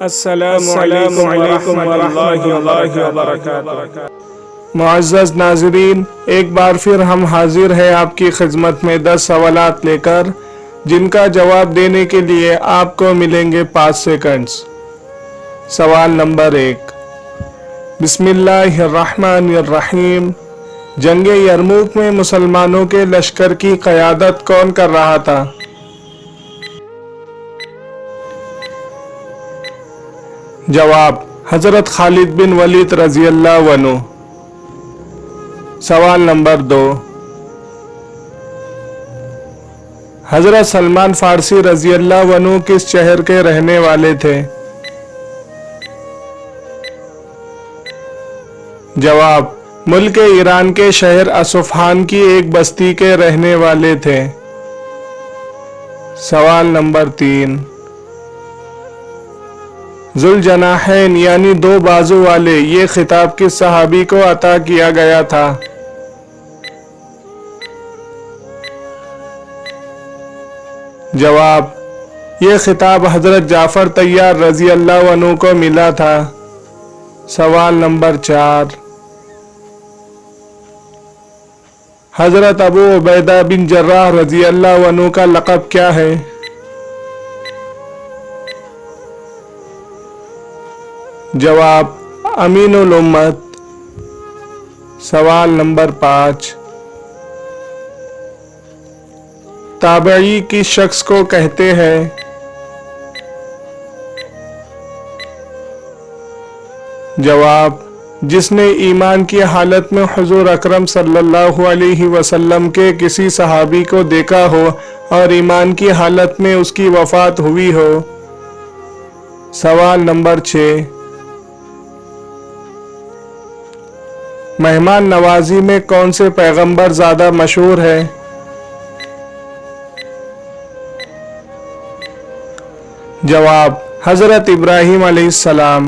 السلام علیکم ورحمۃ اللہ وبرکاتہ۔ معزز ناظرین، ایک بار پھر ہم حاضر ہیں آپ کی خدمت میں 10 سوالات لے کر، جن کا جواب دینے کے لیے آپ کو ملیں گے 5 سیکنڈز۔ سوال نمبر 1، بسم اللہ الرحمن الرحیم۔ جنگ یرموک میں مسلمانوں کے لشکر کی قیادت کون کر رہا تھا؟ جواب، حضرت خالد بن ولید رضی اللہ عنہ۔ سوال نمبر 2، حضرت سلمان فارسی رضی اللہ عنہ کس شہر کے رہنے والے تھے؟ جواب، ملک ایران کے شہر اصفہان کی ایک بستی کے رہنے والے تھے۔ سوال نمبر 3، ذوالجناحین یعنی 2 بازو والے، یہ خطاب کس صحابی کو عطا کیا گیا تھا؟ جواب، یہ خطاب حضرت جعفر طیار رضی اللہ عنہ کو ملا تھا۔ سوال نمبر 4، حضرت ابو عبیدہ بن جراح رضی اللہ عنہ کا لقب کیا ہے؟ جواب، امین الامت۔ سوال نمبر 5، تابعی کس شخص کو کہتے ہیں؟ جواب، جس نے ایمان کی حالت میں حضور اکرم صلی اللہ علیہ وسلم کے کسی صحابی کو دیکھا ہو اور ایمان کی حالت میں اس کی وفات ہوئی ہو۔ سوال نمبر 6، مہمان نوازی میں کون سے پیغمبر زیادہ مشہور ہے؟ جواب، حضرت ابراہیم علیہ السلام۔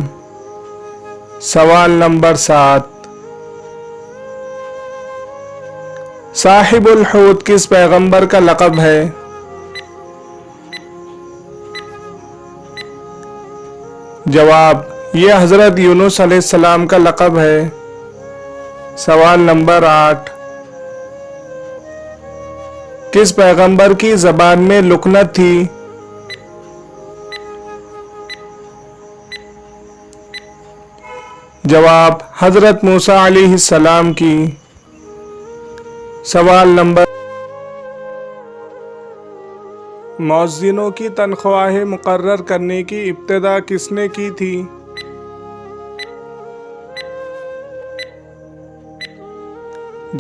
سوال نمبر 7، صاحب الحوت کس پیغمبر کا لقب ہے؟ جواب، یہ حضرت یونس علیہ السلام کا لقب ہے۔ سوال نمبر 8، کس پیغمبر کی زبان میں لکنت تھی؟ جواب، حضرت موسیٰ علیہ السلام کی۔ سوال نمبر، مؤذنوں کی تنخواہیں مقرر کرنے کی ابتدا کس نے کی تھی؟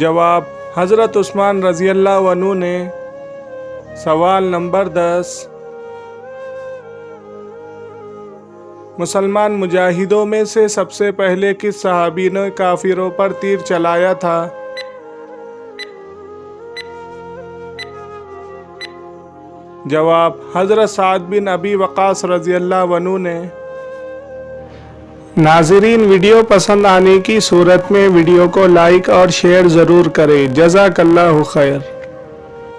جواب، حضرت عثمان رضی اللہ عنہ نے۔ سوال نمبر 10، مسلمان مجاہدوں میں سے سب سے پہلے کس صحابی نے کافروں پر تیر چلایا تھا؟ جواب، حضرت سعد بن ابی وقاص رضی اللہ عنہ نے۔ ناظرین، ویڈیو پسند آنے کی صورت میں ویڈیو کو لائک اور شیئر ضرور کریں۔ جزاک اللہ خیر۔